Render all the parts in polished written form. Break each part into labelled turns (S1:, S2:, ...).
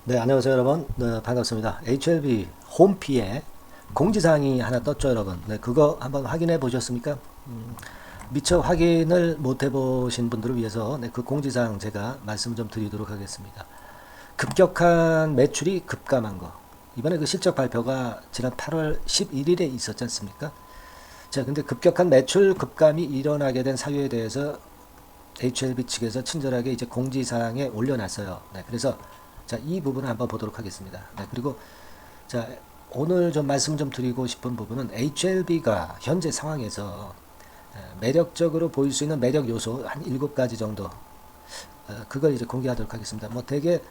S1: 네, 안녕하세요, 여러분. 네, 반갑습니다. HLB 홈피에 공지사항이 하나 떴죠, 여러분. 네, 그거 한번 확인해 보셨습니까? 미처 확인을 못 해보신 분들을 위해서 네, 그 공지사항 제가 말씀 좀 드리도록 하겠습니다. 급격한 매출이 급감한 거. 이번에 그 실적 발표가 지난 8월 11일에 있었지 않습니까? 자, 근데 급격한 매출 급감이 일어나게 된 사유에 대해서 HLB 측에서 친절하게 이제 공지사항에 올려놨어요. 네, 그래서 자, 이 부분을 한번 보도록 하겠습니다. 네, 그리고 자, 오늘 좀 말씀 좀 드리고 싶은 부분은 HLB가 현재 상황에서 매력적으로 보일 수 있는 매력 요소 한 7가지 정도 그걸 이제 공개하도록 하겠습니다. 뭐 되게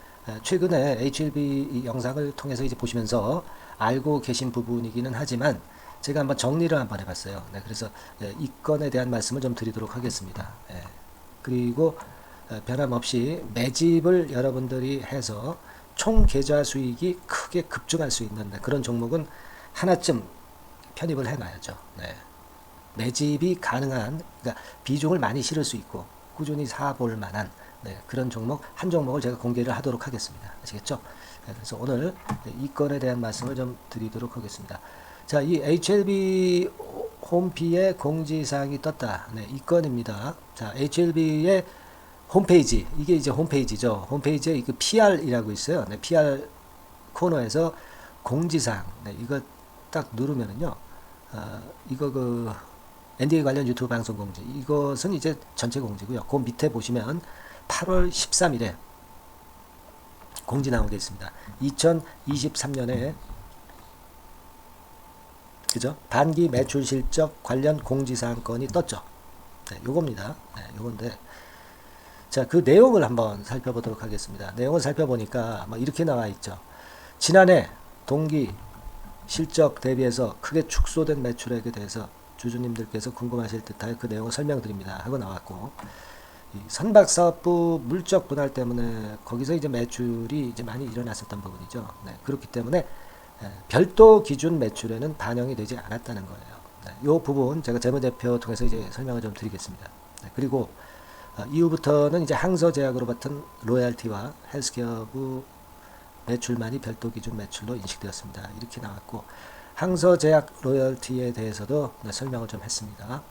S1: 최근에 HLB 영상을 통해서 이제 보시면서 알고 계신 부분이기는 하지만 제가 한번 정리를 한번 해봤어요. 네, 그래서 이 건에 대한 말씀을 좀 드리도록 하겠습니다. 그리고 변함없이 매집을 여러분들이 해서 총 계좌 수익이 크게 급증할 수 있는 그런 종목은 하나쯤 편입을 해놔야죠. 네. 매집이 가능한, 그러니까 비중을 많이 실을 수 있고 꾸준히 사볼 만한 그런 종목 한 종목을 제가 공개를 하도록 하겠습니다. 아시겠죠? 그래서 오늘 이 건에 대한 말씀을 좀 드리도록 하겠습니다. 자, 이 HLB 홈피에 공지사항이 떴다. 네, 이 건입니다. 자, HLB의 홈페이지, 이게 이제 홈페이지죠. 홈페이지에 그 PR이라고 있어요. 네, PR 코너에서 공지사항, 네, 이거 딱 누르면은요, 이거 그 NDA 관련 유튜브 방송 공지, 이것은 이제 전체 공지고요. 그 밑에 보시면 8월 13일에 공지 나온 게 있습니다. 2023년에 그죠? 반기 매출 실적 관련 공지사항 건이 떴죠. 네, 요겁니다. 네, 요건데. 자, 그 내용을 한번 살펴보도록 하겠습니다. 내용을 살펴보니까 뭐 이렇게 나와 있죠. 지난해 동기 실적 대비해서 크게 축소된 매출액에 대해서 주주님들께서 궁금하실 듯하여 그 내용을 설명드립니다 하고 나왔고, 선박사업부 물적 분할 때문에 거기서 이제 매출이 이제 많이 일어났었던 부분이죠. 네, 그렇기 때문에 별도 기준 매출에는 반영이 되지 않았다는 거예요. 네, 이 부분 제가 재무제표 통해서 이제 설명을 좀 드리겠습니다. 네, 그리고 이후부터는 이제 항서제약으로 맡은 로얄티와 헬스케어부 매출만이 별도 기준 매출로 인식되었습니다. 이렇게 나왔고, 항서제약 로열티에 대해서도 설명을 좀 했습니다.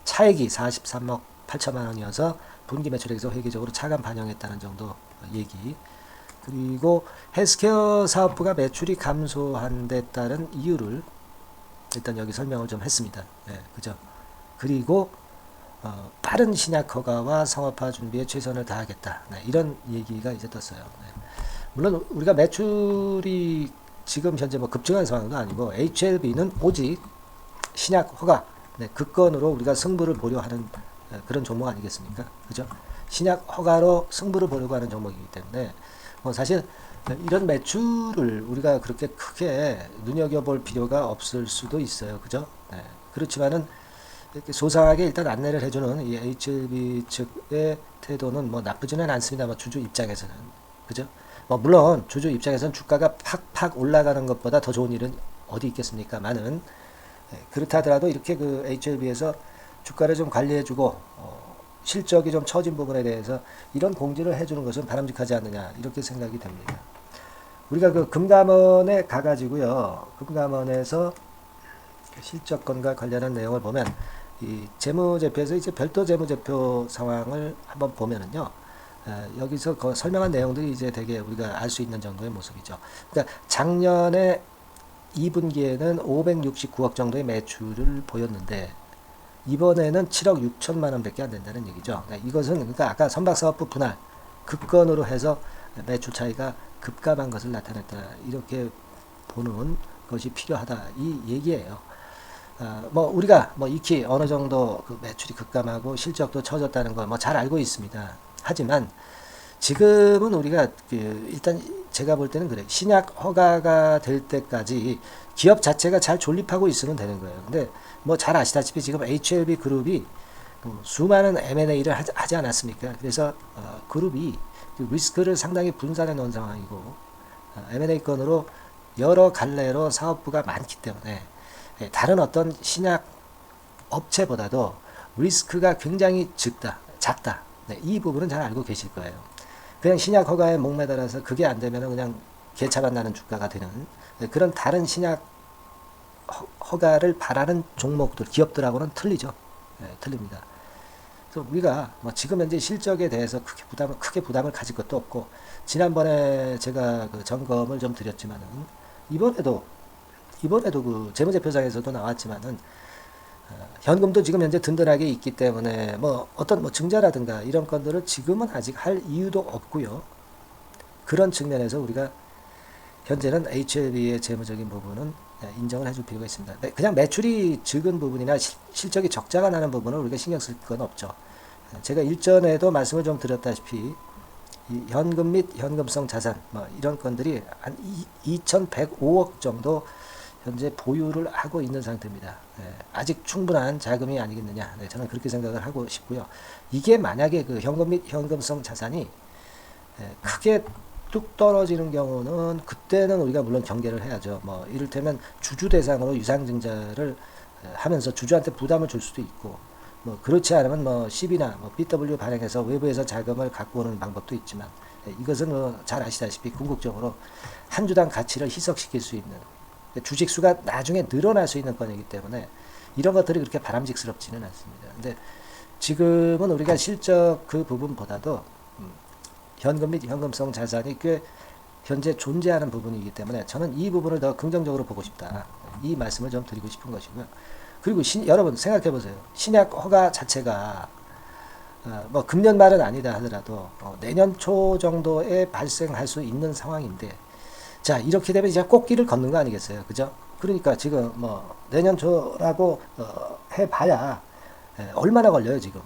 S1: 차액이 43억 8천만 원이어서 분기 매출액에서 회계적으로 차감 반영했다는 정도 얘기. 그리고 헬스케어 사업부가 매출이 감소한 데 따른 이유를 일단 여기 설명을 좀 했습니다. 네, 그죠? 그리고 빠른 신약 허가와 상업화 준비에 최선을 다하겠다. 네, 이런 얘기가 이제 떴어요. 네. 물론 우리가 매출이 지금 현재 뭐 급증한 상황도 아니고 HLB는 오직 신약 허가 그 건으로 우리가 승부를 보려 하는 그런 종목 아니겠습니까? 그죠? 신약 허가로 승부를 보려고 하는 종목이기 때문에 뭐 사실 이런 매출을 우리가 그렇게 크게 눈여겨볼 필요가 없을 수도 있어요. 그죠? 네. 그렇지만은 이렇게 소상하게 일단 안내를 해주는 이 HLB 측의 태도는 뭐 나쁘지는 않습니다. 뭐 주주 입장에서는. 그죠? 뭐 물론 주주 입장에서는 주가가 팍팍 올라가는 것보다 더 좋은 일은 어디 있겠습니까만은, 그렇다 하더라도 이렇게 그 HLB에서 주가를 좀 관리해주고 실적이 좀 처진 부분에 대해서 이런 공지를 해주는 것은 바람직하지 않느냐 이렇게 생각이 됩니다. 우리가 그 금감원에 가가지고요, 금감원에서 실적건과 관련한 내용을 보면 이 재무제표에서 이제 별도 재무제표 상황을 한번 보면은요, 여기서 설명한 내용들이 이제 되게 우리가 알 수 있는 정도의 모습이죠. 그러니까 작년에 2분기에는 569억 정도의 매출을 보였는데 이번에는 7억 6천만 원밖에 안 된다는 얘기죠. 이것은 그러니까 아까 선박사업부 분할 그 건으로 해서 매출 차이가 급감한 것을 나타냈다 이렇게 보는 것이 필요하다 이 얘기예요. 뭐 우리가 뭐 익히 어느 정도 그 매출이 급감하고 실적도 처졌다는 걸 뭐 잘 알고 있습니다. 하지만 지금은 우리가 일단 제가 볼 때는 그래, 신약 허가가 될 때까지 기업 자체가 잘 존립하고 있으면 되는 거예요. 근데 뭐 잘 아시다시피 지금 HLB 그룹이 수많은 M&A를 하지 않았습니까? 그래서 그룹이 리스크를 상당히 분산해 놓은 상황이고, M&A 건으로 여러 갈래로 사업부가 많기 때문에 다른 어떤 신약 업체보다도 리스크가 굉장히 작다. 네, 이 부분은 잘 알고 계실 거예요. 그냥 신약 허가에 목매달아서 그게 안 되면 그냥 개차만 나는 주가가 되는 그런 다른 신약 허가를 바라는 종목들, 기업들하고는 틀리죠. 틀립니다. 그래서 우리가 뭐 지금 현재 실적에 대해서 크게 부담을 가질 것도 없고, 지난번에 제가 그 점검을 좀 드렸지만은, 이번에도 그 재무제표상에서도 나왔지만은, 현금도 지금 현재 든든하게 있기 때문에 뭐 어떤 뭐 증자라든가 이런 건들을 지금은 아직 할 이유도 없고요. 그런 측면에서 우리가 현재는 HLB의 재무적인 부분은 인정을 해줄 필요가 있습니다. 그냥 매출이 적은 부분이나 실적이 적자가 나는 부분을 우리가 신경 쓸 건 없죠. 제가 일전에도 말씀을 좀 드렸다시피 이 현금 및 현금성 자산 뭐 이런 건들이 한 2,105억 정도 현재 보유를 하고 있는 상태입니다. 아직 충분한 자금이 아니겠느냐. 저는 그렇게 생각을 하고 싶고요. 이게 만약에 그 현금 및 현금성 자산이 크게 뚝 떨어지는 경우는 그때는 우리가 물론 경계를 해야죠. 뭐 이를테면 주주 대상으로 유상증자를 하면서 주주한테 부담을 줄 수도 있고, 뭐 그렇지 않으면 뭐 CB나 뭐 BW 발행해서 외부에서 자금을 갖고 오는 방법도 있지만, 이것은 뭐 잘 아시다시피 궁극적으로 한 주당 가치를 희석시킬 수 있는 주식 수가 나중에 늘어날 수 있는 건이기 때문에 이런 것들이 그렇게 바람직스럽지는 않습니다. 근데 지금은 우리가 실적 그 부분보다도 현금 및 현금성 자산이 꽤 현재 존재하는 부분이기 때문에 저는 이 부분을 더 긍정적으로 보고 싶다. 이 말씀을 좀 드리고 싶은 것이고요. 그리고 여러분 생각해 보세요. 신약 허가 자체가 뭐 금년 말은 아니다 하더라도 내년 초 정도에 발생할 수 있는 상황인데, 자 이렇게 되면 이제 꽃길을 걷는 거 아니겠어요, 그죠? 그러니까 지금 뭐 내년 초라고 해봐야 얼마나 걸려요 지금?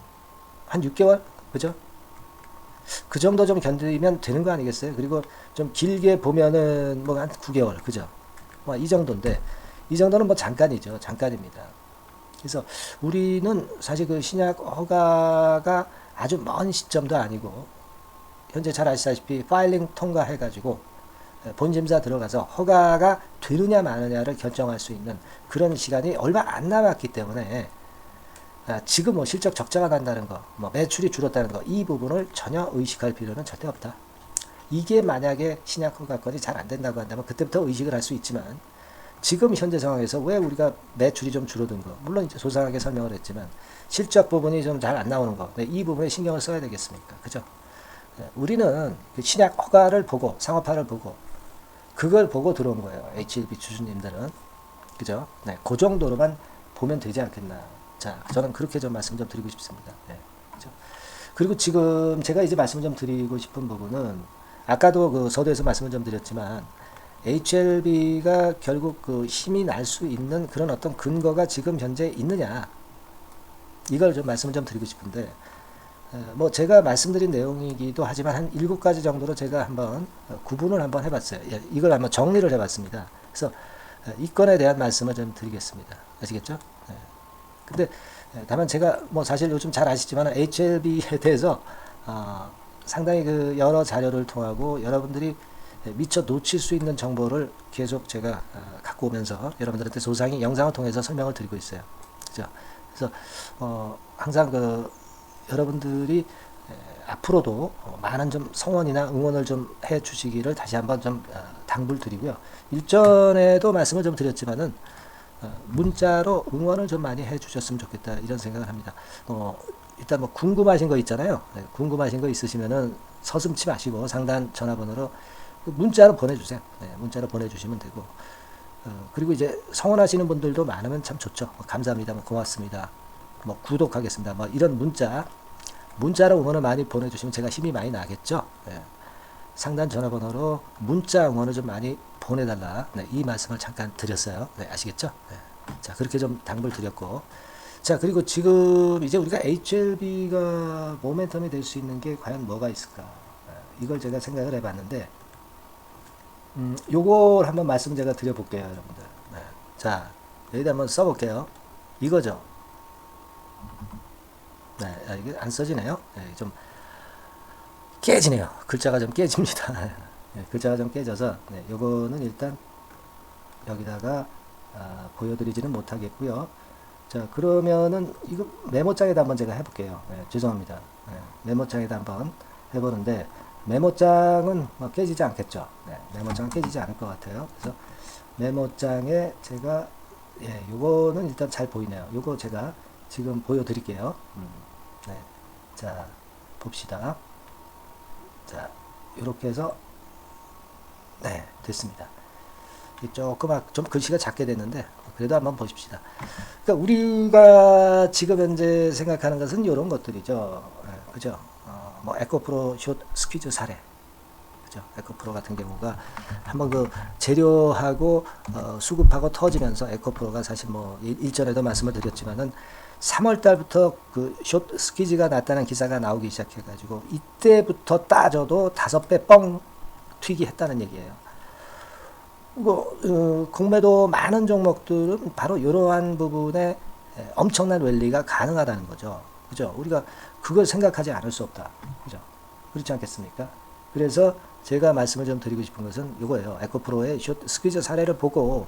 S1: 한 6개월, 그죠? 그 정도 좀 견디면 되는 거 아니겠어요? 그리고 좀 길게 보면은 뭐 한 9개월, 그죠? 뭐 이 정도인데, 이 정도는 뭐 잠깐이죠, 잠깐입니다. 그래서 우리는 사실 그 신약 허가가 아주 먼 시점도 아니고, 현재 잘 아시다시피 파일링 통과해가지고 본심사 들어가서 허가가 되느냐 마느냐를 결정할 수 있는 그런 시간이 얼마 안 남았기 때문에 지금 뭐 실적 적자가 난다는 거, 뭐 매출이 줄었다는 거, 이 부분을 전혀 의식할 필요는 절대 없다. 이게 만약에 신약 허가건이 잘 안 된다고 한다면 그때부터 의식을 할 수 있지만, 지금 현재 상황에서 왜 우리가 매출이 좀 줄어든 거, 물론 이제 소상하게 설명을 했지만 실적 부분이 좀 잘 안 나오는 거, 이 부분에 신경을 써야 되겠습니까? 그죠? 우리는 그 신약 허가를 보고 상업화를 보고 그걸 보고 들어온 거예요. HLB 주주님들은. 그죠? 네, 그 정도로만 보면 되지 않겠나. 자, 저는 그렇게 좀 말씀 좀 드리고 싶습니다. 네, 그죠? 그리고 지금 제가 이제 말씀을 좀 드리고 싶은 부분은, 아까도 그 서두에서 말씀을 좀 드렸지만, HLB가 결국 그 힘이 날 수 있는 그런 어떤 근거가 지금 현재 있느냐. 이걸 좀 말씀을 좀 드리고 싶은데, 뭐 제가 말씀드린 내용이기도 하지만 한 7가지 정도로 제가 한번 구분을 한번 해봤어요. 이걸 한번 정리를 해봤습니다. 그래서 이 건에 대한 말씀을 좀 드리겠습니다. 아시겠죠? 근데 다만 제가 뭐 사실 요즘 잘 아시지만 HLB에 대해서 상당히 그 여러 자료를 통하고 여러분들이 미처 놓칠 수 있는 정보를 계속 제가 갖고 오면서 여러분들한테 소상히 영상을 통해서 설명을 드리고 있어요. 그죠? 그래서 항상 그 여러분들이 앞으로도 많은 좀 성원이나 응원을 좀 해 주시기를 다시 한번 좀 당부를 드리고요. 일전에도 말씀을 좀 드렸지만은 문자로 응원을 좀 많이 해 주셨으면 좋겠다, 이런 생각을 합니다. 일단 뭐 궁금하신 거 있잖아요. 궁금하신 거 있으시면은 서슴지 마시고 상단 전화번호로 문자로 보내주세요. 문자로 보내주시면 되고, 그리고 이제 성원하시는 분들도 많으면 참 좋죠. 감사합니다, 뭐 고맙습니다, 뭐 구독하겠습니다, 뭐 이런 문자로 응원을 많이 보내주시면 제가 힘이 많이 나겠죠. 상단 전화번호로 문자 응원을 좀 많이 보내달라, 이 말씀을 잠깐 드렸어요. 아시겠죠? 자, 그렇게 좀 당부를 드렸고, 자, 그리고 지금 이제 우리가 HLB가 모멘텀이 될 수 있는 게 과연 뭐가 있을까? 이걸 제가 생각을 해봤는데, 요걸 한번 말씀 제가 드려볼게요, 여러분들. 자, 여기다 한번 써볼게요. 이거죠. 이게 안 써지네요. 좀 깨지네요. 글자가 좀 깨집니다. 글자가 좀 깨져서, 요거는 일단 여기다가 보여드리지는 못하겠고요. 자, 그러면은 이거 메모장에다 한번 제가 해볼게요. 죄송합니다. 메모장에다 한번 해보는데, 메모장은 뭐 깨지지 않겠죠. 네, 메모장은 깨지지 않을 것 같아요. 그래서 메모장에 제가 요거는 일단 잘 보이네요. 요거 제가 지금 보여드릴게요. 네, 자 봅시다. 자 이렇게 해서 네 됐습니다. 조금 좀 글씨가 작게 됐는데 그래도 한번 보십시다. 그러니까 우리가 지금 현재 생각하는 것은 이런 것들이죠. 그죠? 뭐 에코프로 숏 스퀴즈 사례, 그죠? 에코프로 같은 경우가 한번 그 재료하고 수급하고 터지면서 에코프로가 사실 뭐 일전에도 말씀을 드렸지만은 3월 달부터 그 숏 스퀴즈가 났다는 기사가 나오기 시작해가지고 이때부터 따져도 5배 뻥 튀기 했다는 얘기예요. 공매도 많은 종목들은 바로 이러한 부분에 엄청난 랠리가 가능하다는 거죠. 그죠? 우리가 그걸 생각하지 않을 수 없다. 그죠? 그렇지 않겠습니까? 그래서 제가 말씀을 좀 드리고 싶은 것은 이거예요. 에코프로의 숏 스퀴즈 사례를 보고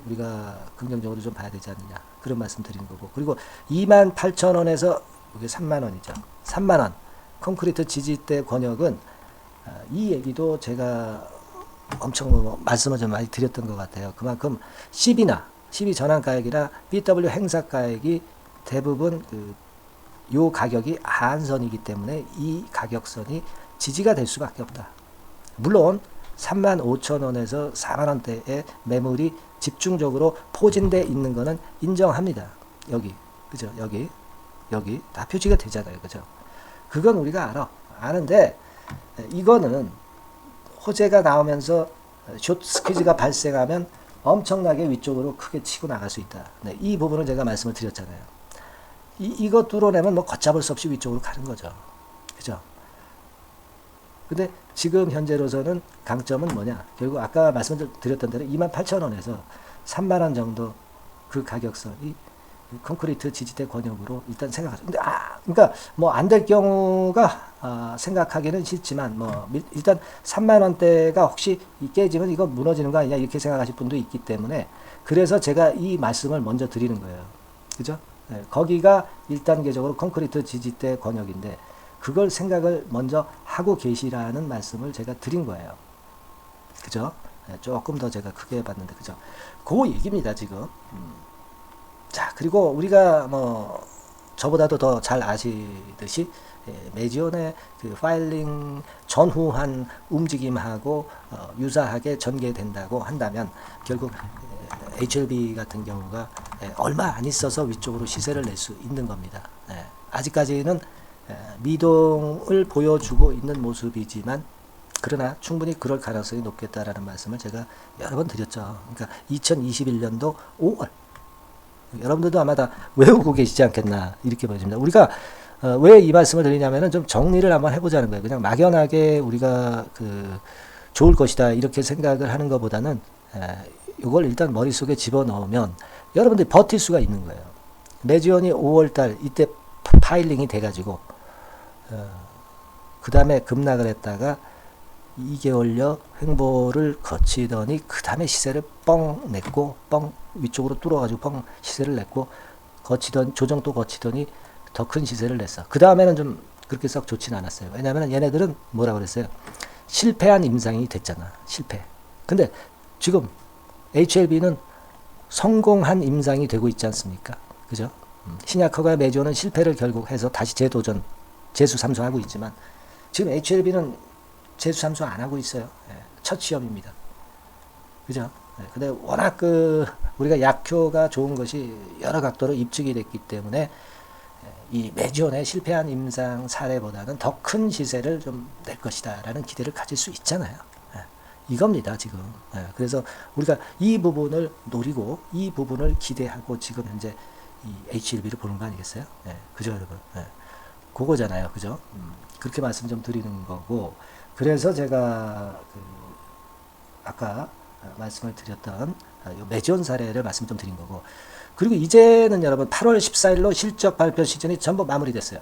S1: 우리가 긍정적으로 좀 봐야 되지 않느냐. 그런 말씀 드리는 거고. 그리고 28,000원에서 이게 3만원이죠. 3만원. 콘크리트 지지대 권역은 이 얘기도 제가 엄청 말씀을 좀 많이 드렸던 것 같아요. 그만큼 CB 전환가액이나 BW 행사가액이 대부분 요 가격이 하한선이기 때문에 이 가격선이 지지가 될 수밖에 없다. 물론 35,000원에서 4만원대의 매물이 집중적으로 포진돼 있는 거는 인정합니다. 여기 그죠? 여기 다 표시가 되잖아요. 그죠? 그건 우리가 아는데 이거는 호재가 나오면서 숏 스퀴즈가 발생하면 엄청나게 위쪽으로 크게 치고 나갈 수 있다. 네, 이 부분을 제가 말씀을 드렸잖아요. 이거 뚫어내면 뭐 걷잡을 수 없이 위쪽으로 가는 거죠. 그죠? 근데 지금 현재로서는 강점은 뭐냐? 결국 아까 말씀드렸던 대로 28,000원에서 3만원 정도 그 가격선이 콘크리트 지지대 권역으로 일단 생각하죠. 근데 그러니까 뭐 안 될 경우가 생각하기는 싫지만 뭐 일단 3만 원대가 혹시 깨지면 이거 무너지는 거 아니냐 이렇게 생각하실 분도 있기 때문에 그래서 제가 이 말씀을 먼저 드리는 거예요. 그죠? 네, 거기가 1단계적으로 콘크리트 지지대 권역인데 그걸 생각을 먼저 하고 계시라는 말씀을 제가 드린 거예요. 그죠? 네, 조금 더 제가 크게 봤는데 그죠? 그 얘기입니다 지금. 자, 그리고 우리가 뭐 저보다도 더 잘 아시듯이 매지온의 그 파일링 전후한 움직임하고 유사하게 전개된다고 한다면 결국 HLB 같은 경우가 얼마 안 있어서 위쪽으로 시세를 낼 수 있는 겁니다. 아직까지는 미동을 보여주고 있는 모습이지만 그러나 충분히 그럴 가능성이 높겠다라는 말씀을 제가 여러 번 드렸죠. 그러니까 2021년도 5월 여러분들도 아마 다 외우고 계시지 않겠나 이렇게 보여집니다. 우리가 왜 이 말씀을 드리냐면은 좀 정리를 한번 해보자는 거예요. 그냥 막연하게 우리가 좋을 것이다 이렇게 생각을 하는 것보다는 이걸 일단 머릿속에 집어넣으면 여러분들이 버틸 수가 있는 거예요. 매지온이 5월달 이때 파일링이 돼가지고 그 다음에 급락을 했다가 2개월여 횡보를 거치더니 그 다음에 시세를 뻥 냈고 뻥 위쪽으로 뚫어가지고 뻥 시세를 냈고 조정 또 거치더니 더 큰 시세를 냈어. 그 다음에는 좀 그렇게 썩 좋진 않았어요. 왜냐하면 얘네들은 뭐라 그랬어요? 실패한 임상이 됐잖아. 실패. 근데 지금 HLB는 성공한 임상이 되고 있지 않습니까? 그죠? 신약허가 매주는 실패를 결국 해서 다시 재도전, 재수삼수하고 있지만 지금 HLB는 재수삼수 안 하고 있어요. 첫 시험입니다. 그죠? 근데 워낙 우리가 약효가 좋은 것이 여러 각도로 입증이 됐기 때문에 이 매지온의 실패한 임상 사례보다는 더 큰 시세를 좀 낼 것이다 라는 기대를 가질 수 있잖아요. 이겁니다 지금. 그래서 우리가 이 부분을 노리고 이 부분을 기대하고 지금 현재 이 HLB를 보는 거 아니겠어요? 그죠 여러분? 그거잖아요. 그죠? 그렇게 말씀 좀 드리는 거고 그래서 제가 아까 말씀을 드렸던 매지온 사례를 말씀 좀 드린 거고 그리고 이제는 여러분 8월 14일로 실적 발표 시즌이 전부 마무리됐어요.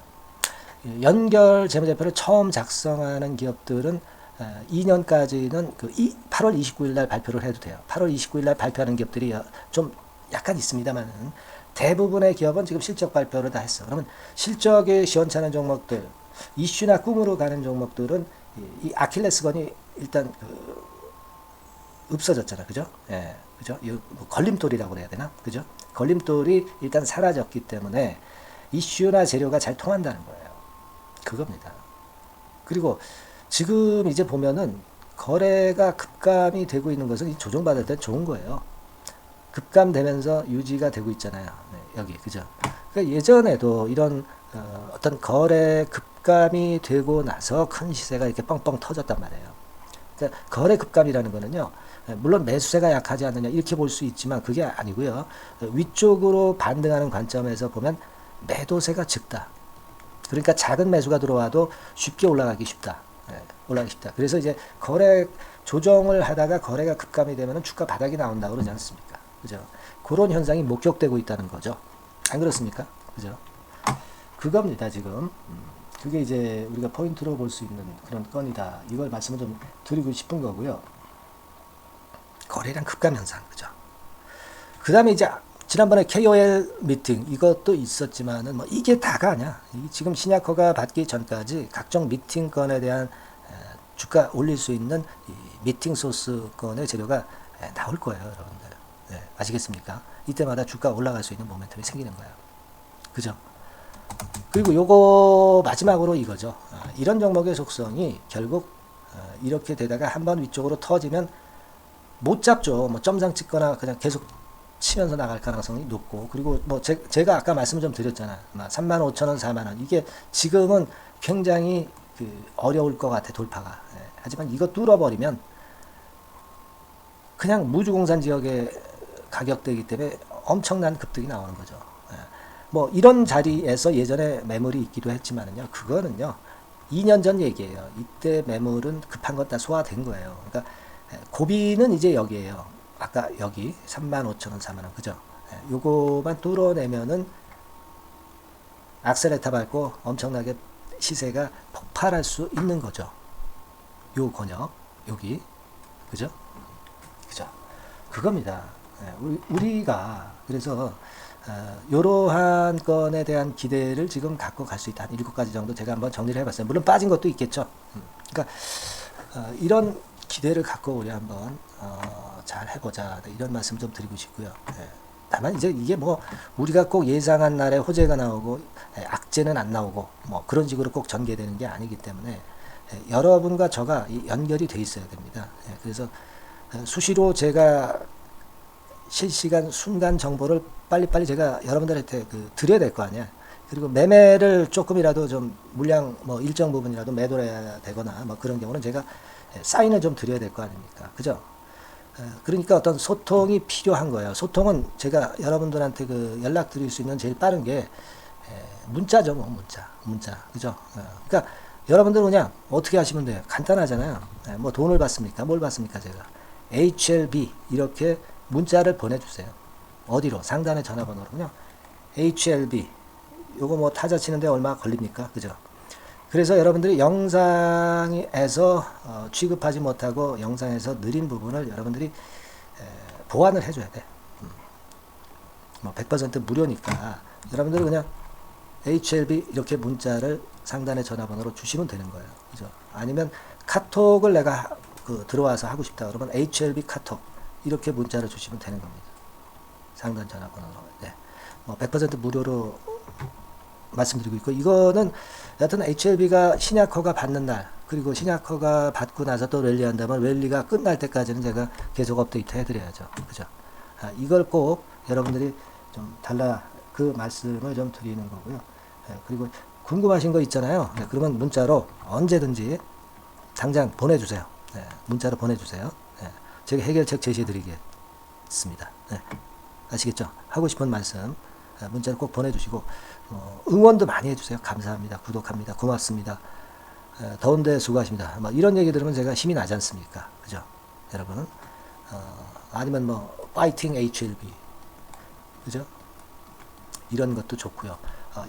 S1: 연결 재무제표를 처음 작성하는 기업들은 2년까지는 8월 29일 날 발표를 해도 돼요. 8월 29일 날 발표하는 기업들이 좀 약간 있습니다만은 대부분의 기업은 지금 실적 발표를 다 했어. 그러면 실적이 시원찮은 종목들, 이슈나 꿈으로 가는 종목들은 이 아킬레스건이 일단 없어졌잖아, 그죠? 예, 그죠? 뭐 걸림돌이라고 그래야 되나, 그죠? 걸림돌이 일단 사라졌기 때문에 이슈나 재료가 잘 통한다는 거예요. 그겁니다. 그리고 지금 이제 보면은 거래가 급감이 되고 있는 것은 조정받을 때 좋은 거예요. 급감되면서 유지가 되고 있잖아요. 네, 여기, 그죠? 그러니까 예전에도 이런 어떤 거래 급감이 되고 나서 큰 시세가 이렇게 뻥뻥 터졌단 말이에요. 그러니까 거래 급감이라는 거는요, 물론 매수세가 약하지 않느냐 이렇게 볼 수 있지만 그게 아니고요. 위쪽으로 반등하는 관점에서 보면 매도세가 적다. 그러니까 작은 매수가 들어와도 쉽게 올라가기 쉽다. 올라가기 쉽다. 그래서 이제 거래 조정을 하다가 거래가 급감이 되면 주가 바닥이 나온다고 그러지 않습니까? 그죠? 그런 현상이 목격되고 있다는 거죠. 안 그렇습니까? 그죠? 그겁니다, 지금. 그게 이제 우리가 포인트로 볼 수 있는 그런 건이다. 이걸 말씀을 좀 드리고 싶은 거고요. 거래량 급감 현상, 그죠? 그 다음에 이제 지난번에 KOL 미팅 이것도 있었지만은 뭐 이게 다가 아니야. 지금 신약 허가 받기 전까지 각종 미팅 건에 대한 주가 올릴 수 있는 이 미팅 소스 건의 재료가 나올 거예요, 여러분들. 네, 아시겠습니까? 이때마다 주가 올라갈 수 있는 모멘텀이 생기는 거예요. 그죠? 그리고 요거 마지막으로 이거죠. 이런 종목의 속성이 결국 이렇게 되다가 한번 위쪽으로 터지면 못 잡죠. 뭐 점상 찍거나 그냥 계속 치면서 나갈 가능성이 높고, 그리고 뭐 제가 아까 말씀을 좀 드렸잖아요. 35,000원, 4만원. 이게 지금은 굉장히 어려울 것 같아, 돌파가. 하지만 이거 뚫어버리면 그냥 무주공산 지역의 가격대이기 때문에 엄청난 급등이 나오는 거죠. 뭐 이런 자리에서 예전에 매물이 있기도 했지만은요, 그거는요 2년 전 얘기예요. 이때 매물은 급한 것 다 소화된 거예요. 그러니까 고비는 이제 여기에요. 아까 여기 35,000원, 4만원, 그죠? 요거만 뚫어내면은 악셀레타 밟고 엄청나게 시세가 폭발할 수 있는 거죠. 요 권역 여기, 그죠? 그죠? 그겁니다. 우리가 그래서 이러한 건에 대한 기대를 지금 갖고 갈 수 있다. 한 7가지 정도 제가 한번 정리를 해봤어요. 물론 빠진 것도 있겠죠. 그러니까 이런 기대를 갖고 우리 한번 잘 해보자. 네, 이런 말씀 좀 드리고 싶고요. 다만 이제 이게 뭐 우리가 꼭 예상한 날에 호재가 나오고 악재는 안 나오고 뭐 그런 식으로 꼭 전개되는 게 아니기 때문에 여러분과 저가 연결이 돼 있어야 됩니다. 그래서 수시로 제가 실시간 순간 정보를 빨리빨리 제가 여러분들한테 드려야 될 거 아니야. 그리고 매매를 조금이라도 좀 물량 뭐 일정 부분이라도 매도를 해야 되거나 뭐 그런 경우는 제가 사인을 좀 드려야 될 거 아닙니까? 그죠? 그러니까 어떤 소통이 필요한 거예요. 소통은 제가 여러분들한테 연락 드릴 수 있는 제일 빠른 게 문자죠, 뭐 문자, 그죠? 그러니까 여러분들은 그냥 어떻게 하시면 돼요? 간단하잖아요. 뭐 돈을 받습니까? 뭘 받습니까? 제가 HLB 이렇게 문자를 보내주세요. 어디로? 상단의 전화번호로요. HLB 요거 뭐 타자 치는데 얼마 걸립니까? 그죠? 그래서 여러분들이 영상에서 취급하지 못하고 영상에서 느린 부분을 여러분들이 보완을 해줘야 돼. 뭐 100% 무료니까 여러분들이 그냥 HLB 이렇게 문자를 상단의 전화번호로 주시면 되는 거예요. 그죠? 아니면 카톡을 내가 들어와서 하고 싶다 그러면 HLB 카톡 이렇게 문자를 주시면 되는 겁니다. 상단 전화번호로. 네. 뭐 100% 무료로 말씀드리고 있고, 이거는 여하튼 HLB가 신약허가 받는 날, 그리고 신약허가 받고 나서 또 랠리한다면 랠리가 끝날 때까지는 제가 계속 업데이트 해드려야죠. 그죠? 이걸 꼭 여러분들이 좀 그 말씀을 좀 드리는 거고요. 그리고 궁금하신 거 있잖아요. 그러면 문자로 언제든지 당장 보내주세요. 문자로 보내주세요. 제가 해결책 제시해드리겠습니다. 아시겠죠? 하고 싶은 말씀 문자로 꼭 보내주시고 응원도 많이 해주세요. 감사합니다. 구독합니다. 고맙습니다. 더운데 수고하십니다. 뭐 이런 얘기 들으면 제가 힘이 나지 않습니까? 그죠? 여러분 아니면 뭐 파이팅 HLB 그죠? 이런 것도 좋고요.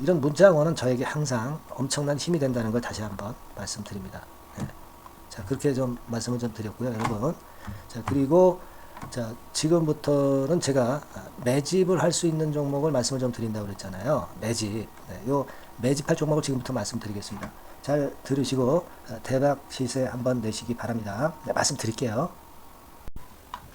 S1: 이런 문자 응원은 저에게 항상 엄청난 힘이 된다는 걸 다시 한번 말씀드립니다. 자, 그렇게 좀 말씀을 좀 드렸고요, 여러분. 자, 그리고 자, 지금부터는 제가 매집을 할 수 있는 종목을 말씀을 좀 드린다고 그랬잖아요. 매집. 요 매집할 종목을 지금부터 말씀드리겠습니다. 잘 들으시고 대박 시세 한번 내시기 바랍니다. 네, 말씀드릴게요.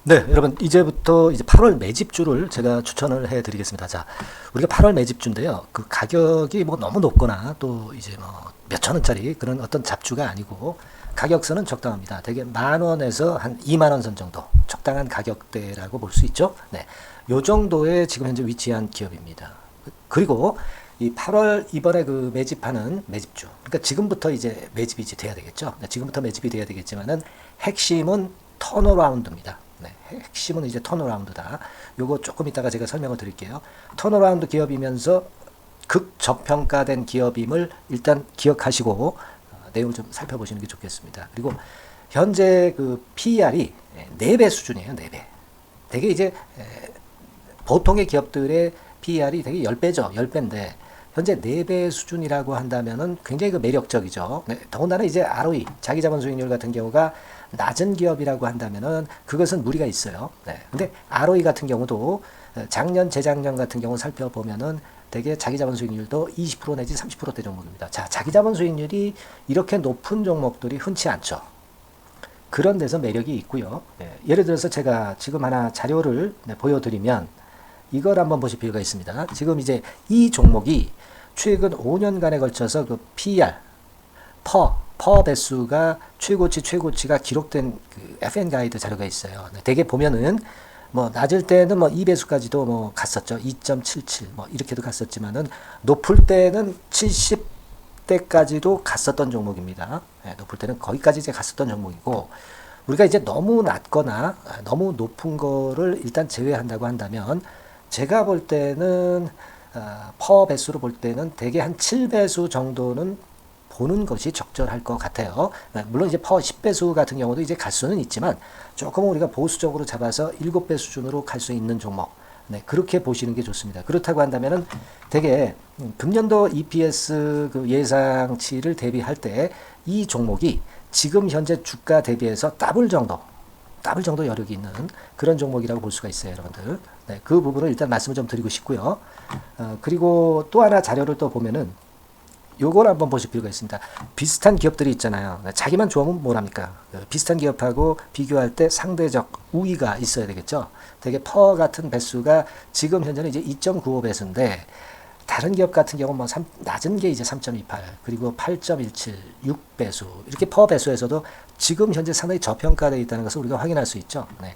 S1: 네, 여러분 이제부터 이제 8월 매집주를 제가 추천을 해드리겠습니다. 자, 우리가 8월 매집주인데요. 그 가격이 뭐 너무 높거나 또 이제 뭐 몇천 원짜리 그런 어떤 잡주가 아니고 가격선은 적당합니다. 대개 10,000원에서 한 20,000원 선 정도 적당한 가격대라고 볼 수 있죠. 네, 요 정도에 지금 현재 위치한 기업입니다. 그리고 이 8월 이번에 그 매집하는 매집주, 그러니까 지금부터 이제 매집이 이제 돼야 되겠죠. 네, 지금부터 매집이 돼야 되겠지만은 핵심은 턴어라운드입니다. 네, 핵심은 이제 턴어라운드다. 요거 조금 이따가 제가 설명을 드릴게요. 턴어라운드 기업이면서 극저평가된 기업임을 일단 기억하시고 내용을 좀 살펴보시는 게 좋겠습니다. 그리고 현재 그 PER이 4배 수준이에요. 4배. 되게 이제 보통의 기업들의 PER이 되게 10배죠. 10배인데 현재 4배 수준이라고 한다면은 굉장히 그 매력적이죠. 네, 더군다나 이제 ROE, 자기자본 수익률 같은 경우가 낮은 기업이라고 한다면은 그것은 무리가 있어요. 네. 근데 ROE 같은 경우도 작년, 재작년 같은 경우 살펴보면은 되게 자기자본 수익률도 20% 내지 30%대 종목입니다. 자, 자기자본 수익률이 이렇게 높은 종목들이 흔치 않죠. 그런 데서 매력이 있고요. 네. 예를 들어서 제가 지금 하나 자료를 보여드리면 이걸 한번 보실 필요가 있습니다. 지금 이제 이 종목이 최근 5년간에 걸쳐서 그 PER, 퍼 배수가 최고치가 기록된 그 FN 가이드 자료가 있어요. 대개 보면은 뭐 낮을 때는 뭐 2배수까지도 뭐 갔었죠. 2.77 뭐 이렇게도 갔었지만은 높을 때는 70대까지도 갔었던 종목입니다. 네, 높을 때는 거기까지 이제 갔었던 종목이고 우리가 이제 너무 낮거나 너무 높은 거를 일단 제외한다고 한다면 제가 볼 때는 퍼 배수로 볼 때는 대개 한 7배수 정도는 보는 것이 적절할 것 같아요. 물론 이제 퍼 10배수 같은 경우도 이제 갈 수는 있지만 조금 우리가 보수적으로 잡아서 7배 수준으로 갈 수 있는 종목. 네, 그렇게 보시는 게 좋습니다. 그렇다고 한다면은 되게 금년도 EPS 그 예상치를 대비할 때 이 종목이 지금 현재 주가 대비해서 더블 정도 여력이 있는 그런 종목이라고 볼 수가 있어요, 여러분들. 네, 그 부분을 일단 말씀을 좀 드리고 싶고요. 그리고 또 하나 자료를 또 보면은 요걸 한번 보실 필요가 있습니다. 비슷한 기업들이 있잖아요. 자기만 좋으면 뭐랍니까? 비슷한 기업하고 비교할 때 상대적 우위가 있어야 되겠죠. 되게 퍼 같은 배수가 지금 현재는 이제 2.95배수인데 다른 기업 같은 경우는 뭐 낮은 게 이제 3.28 그리고 8.17 6배수 이렇게 퍼 배수에서도 지금 현재 상당히 저평가되어 있다는 것을 우리가 확인할 수 있죠. 네.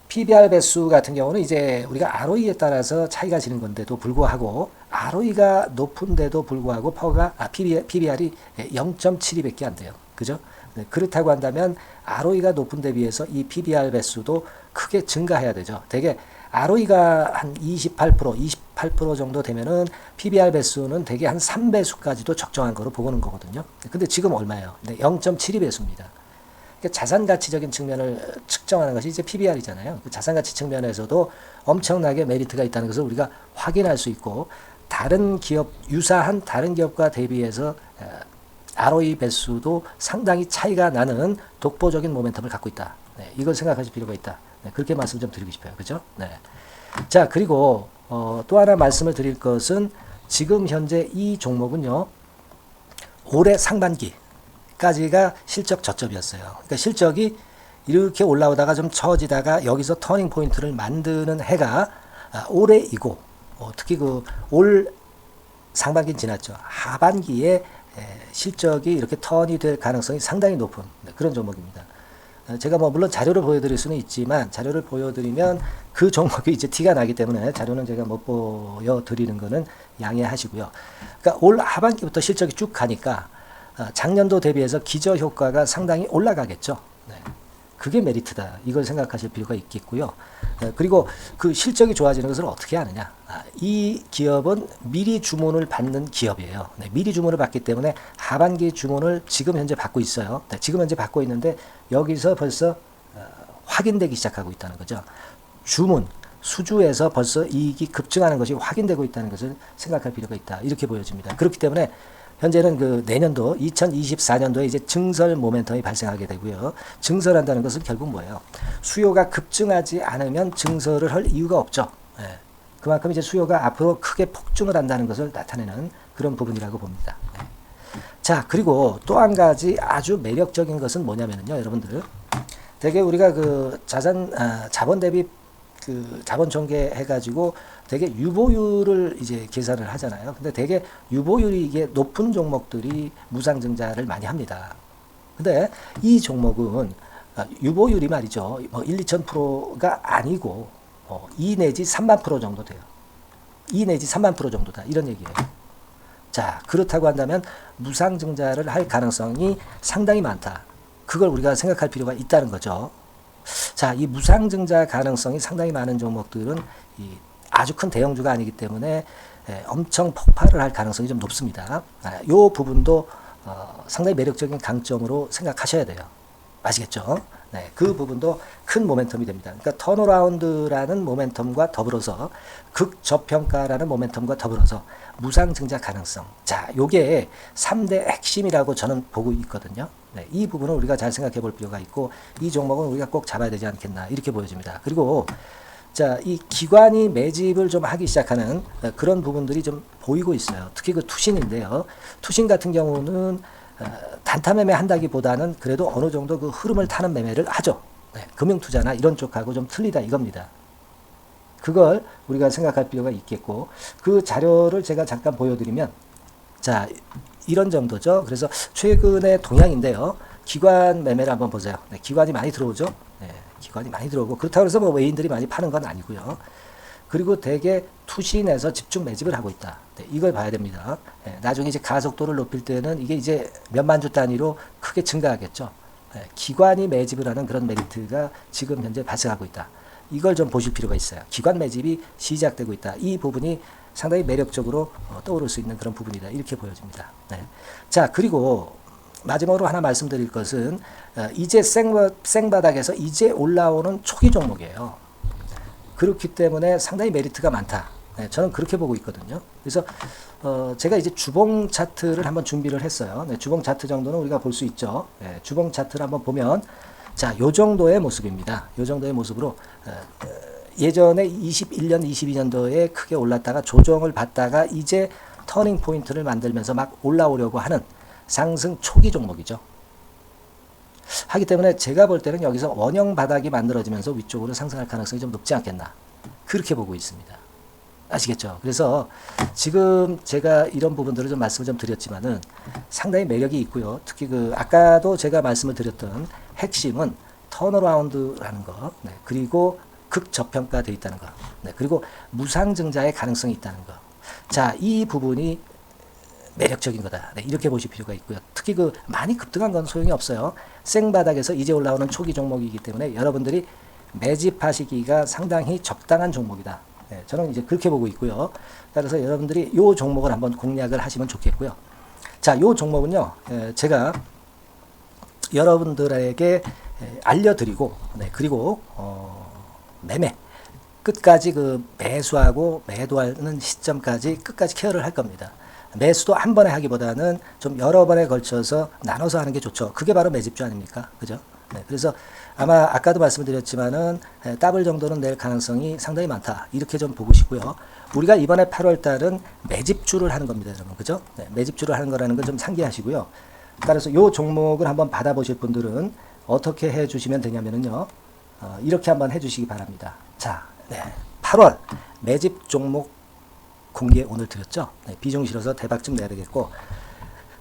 S1: PBR 배수 같은 경우는 이제 우리가 ROE에 따라서 차이가 지는 건데도 불구하고 ROE가 높은데도 불구하고 PBR이 0.72밖에 안 돼요. 그죠? 네, 그렇다고 한다면 ROE가 높은 데 비해서 이 PBR 배수도 크게 증가해야 되죠. 되게 ROE가 한 28% 정도 되면은 PBR 배수는 되게 한 3배수까지도 적정한 거로 보고는 거거든요. 근데 지금 얼마예요? 네, 0.72배수입니다. 자산 가치적인 측면을 측정하는 것이 이제 PBR이잖아요. 그 자산 가치 측면에서도 엄청나게 메리트가 있다는 것을 우리가 확인할 수 있고 다른 기업 유사한 다른 기업과 대비해서 ROE 배수도 상당히 차이가 나는 독보적인 모멘텀을 갖고 있다. 네, 이걸 생각하실 필요가 있다. 네, 그렇게 말씀 좀 드리고 싶어요. 그죠? 네. 자, 그리고 또 하나 말씀을 드릴 것은 지금 현재 이 종목은요. 올해 상반기 까지가 실적 저점이었어요. 그러니까 실적이 이렇게 올라오다가 좀 처지다가 여기서 터닝 포인트를 만드는 해가 올해이고 특히 그 올 상반기는 지났죠. 하반기에 실적이 이렇게 턴이 될 가능성이 상당히 높은 그런 종목입니다. 제가 뭐 물론 자료를 보여드릴 수는 있지만 자료를 보여드리면 그 종목이 이제 티가 나기 때문에 자료는 제가 못 보여드리는 거는 양해하시고요. 그러니까 올 하반기부터 실적이 쭉 가니까 작년도 대비해서 기저 효과가 상당히 올라가겠죠. 네. 그게 메리트다. 이걸 생각하실 필요가 있겠고요. 그리고 그 실적이 좋아지는 것을 어떻게 하느냐. 이 기업은 미리 주문을 받는 기업이에요. 네. 미리 주문을 받기 때문에 하반기 주문을 지금 현재 받고 있어요. 네. 지금 현재 받고 있는데 여기서 벌써 확인되기 시작하고 있다는 거죠. 주문, 수주에서 벌써 이익이 급증하는 것이 확인되고 있다는 것을 생각할 필요가 있다. 이렇게 보여집니다. 그렇기 때문에 현재는 그 내년도 2024년도에 이제 증설 모멘텀이 발생하게 되고요. 증설한다는 것은 결국 뭐예요? 수요가 급증하지 않으면 증설을 할 이유가 없죠. 네. 그만큼 이제 수요가 앞으로 크게 폭증을 한다는 것을 나타내는 그런 부분이라고 봅니다. 네. 자, 그리고 또 한 가지 아주 매력적인 것은 뭐냐면요, 여러분들. 되게 우리가 그 자본 대비 그 자본 전개 해가지고 되게 유보율을 이제 계산을 하잖아요. 근데 되게 유보율이 이게 높은 종목들이 무상증자를 많이 합니다. 근데 이 종목은 유보율이 말이죠. 뭐 1, 2,000%가 아니고 2 내지 3만 프로 정도 돼요. 2 내지 3만 프로 정도다. 이런 얘기예요. 자, 그렇다고 한다면 무상증자를 할 가능성이 상당히 많다. 그걸 우리가 생각할 필요가 있다는 거죠. 자, 이 무상증자 가능성이 상당히 많은 종목들은 아주 큰 대형주가 아니기 때문에 엄청 폭발을 할 가능성이 좀 높습니다. 이 부분도 상당히 매력적인 강점으로 생각하셔야 돼요. 아시겠죠? 네, 그 부분도 큰 모멘텀이 됩니다. 그러니까 턴어라운드라는 모멘텀과 더불어서 극저평가라는 모멘텀과 더불어서 무상증자 가능성. 자, 요게 3대 핵심이라고 저는 보고 있거든요. 네, 이 부분을 우리가 잘 생각해 볼 필요가 있고 이 종목은 우리가 꼭 잡아야 되지 않겠나 이렇게 보여집니다. 그리고 자, 이 기관이 매집을 좀 하기 시작하는 그런 부분들이 좀 보이고 있어요. 특히 그 투신인데요. 투신 같은 경우는 단타 매매 한다기보다는 그래도 어느 정도 그 흐름을 타는 매매를 하죠. 네, 금융투자나 이런 쪽하고 좀 틀리다 이겁니다. 그걸 우리가 생각할 필요가 있겠고 그 자료를 제가 잠깐 보여드리면 자, 이런 정도죠. 그래서 최근의 동향인데요. 기관 매매를 한번 보세요. 네, 기관이 많이 들어오죠. 네, 기관이 많이 들어오고 그렇다고 해서 뭐 외인들이 많이 파는 건 아니고요. 그리고 대개 투신에서 집중 매집을 하고 있다. 네, 이걸 봐야 됩니다. 네, 나중에 이제 가속도를 높일 때는 이게 이제 몇만 주 단위로 크게 증가하겠죠. 네, 기관이 매집을 하는 그런 메리트가 지금 현재 발생하고 있다. 이걸 좀 보실 필요가 있어요. 기관 매집이 시작되고 있다. 이 부분이 상당히 매력적으로 떠오를 수 있는 그런 부분이다. 이렇게 보여집니다. 네. 자, 그리고 마지막으로 하나 말씀드릴 것은 이제 생바닥에서 이제 올라오는 초기 종목이에요. 그렇기 때문에 상당히 메리트가 많다. 네, 저는 그렇게 보고 있거든요. 그래서 제가 이제 주봉 차트를 한번 준비를 했어요. 네, 주봉 차트 정도는 우리가 볼 수 있죠. 네, 주봉 차트를 한번 보면 자, 요 정도의 모습입니다. 요 정도의 모습으로 예전에 21년, 22년도에 크게 올랐다가 조정을 받다가 이제 터닝 포인트를 만들면서 막 올라오려고 하는 상승 초기 종목이죠. 하기 때문에 제가 볼 때는 여기서 원형 바닥이 만들어지면서 위쪽으로 상승할 가능성이 좀 높지 않겠나. 그렇게 보고 있습니다. 아시겠죠? 그래서 지금 제가 이런 부분들을 좀 말씀을 좀 드렸지만은 상당히 매력이 있고요. 특히 그 아까도 제가 말씀을 드렸던 핵심은 턴어라운드라는 거, 네, 그리고 극저평가되어 있다는 거, 네, 그리고 무상증자의 가능성이 있다는 거. 자, 이 부분이 매력적인 거다. 네, 이렇게 보실 필요가 있고요. 특히 그 많이 급등한 건 소용이 없어요. 생바닥에서 이제 올라오는 초기 종목이기 때문에 여러분들이 매집하시기가 상당히 적당한 종목이다. 네, 저는 이제 그렇게 보고 있고요. 따라서 여러분들이 이 종목을 한번 공략을 하시면 좋겠고요. 자, 이 종목은요, 제가 여러분들에게 알려드리고, 네, 그리고 매매 끝까지 그 매수하고 매도하는 시점까지 끝까지 케어를 할 겁니다. 매수도 한 번에 하기보다는 좀 여러 번에 걸쳐서 나눠서 하는 게 좋죠. 그게 바로 매집주 아닙니까? 그죠? 네, 그래서 아마 아까도 말씀드렸지만은 더블 정도는 낼 가능성이 상당히 많다. 이렇게 좀 보시고요. 우리가 이번에 8월 달은 매집주를 하는 겁니다, 여러분. 그죠? 네, 매집주를 하는 거라는 걸 좀 상기하시고요. 따라서 요 종목을 한번 받아보실 분들은 어떻게 해 주시면 되냐면은요. 이렇게 한번 해 주시기 바랍니다. 자, 네, 8월 매집 종목 공개 오늘 드렸죠. 네, 비중 실어서 대박 좀 내야 되겠고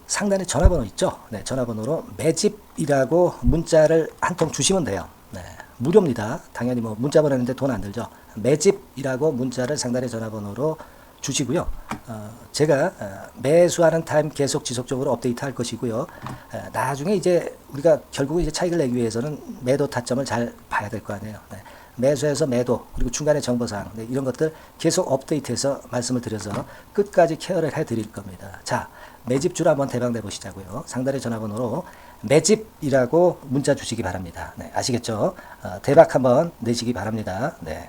S1: 상단에 전화번호 있죠. 네, 전화번호로 매집이라고 문자를 한 통 주시면 돼요. 네, 무료입니다. 당연히 뭐 문자 보내는데 돈 안 들죠. 매집이라고 문자를 상단의 전화번호로 주시고요. 제가 매수하는 타임 계속 지속적으로 업데이트 할 것이고요. 나중에 이제 우리가 결국은 이제 차익을 내기 위해서는 매도 타점을 잘 봐야 될 거 아니에요. 네. 매수해서 매도 그리고 중간에 정보사항, 네, 이런 것들 계속 업데이트해서 말씀을 드려서 끝까지 케어를 해드릴 겁니다. 자, 매집주를 한번 대박 내보시자고요. 상단의 전화번호로 매집이라고 문자 주시기 바랍니다. 네, 아시겠죠? 대박 한번 내시기 바랍니다. 네.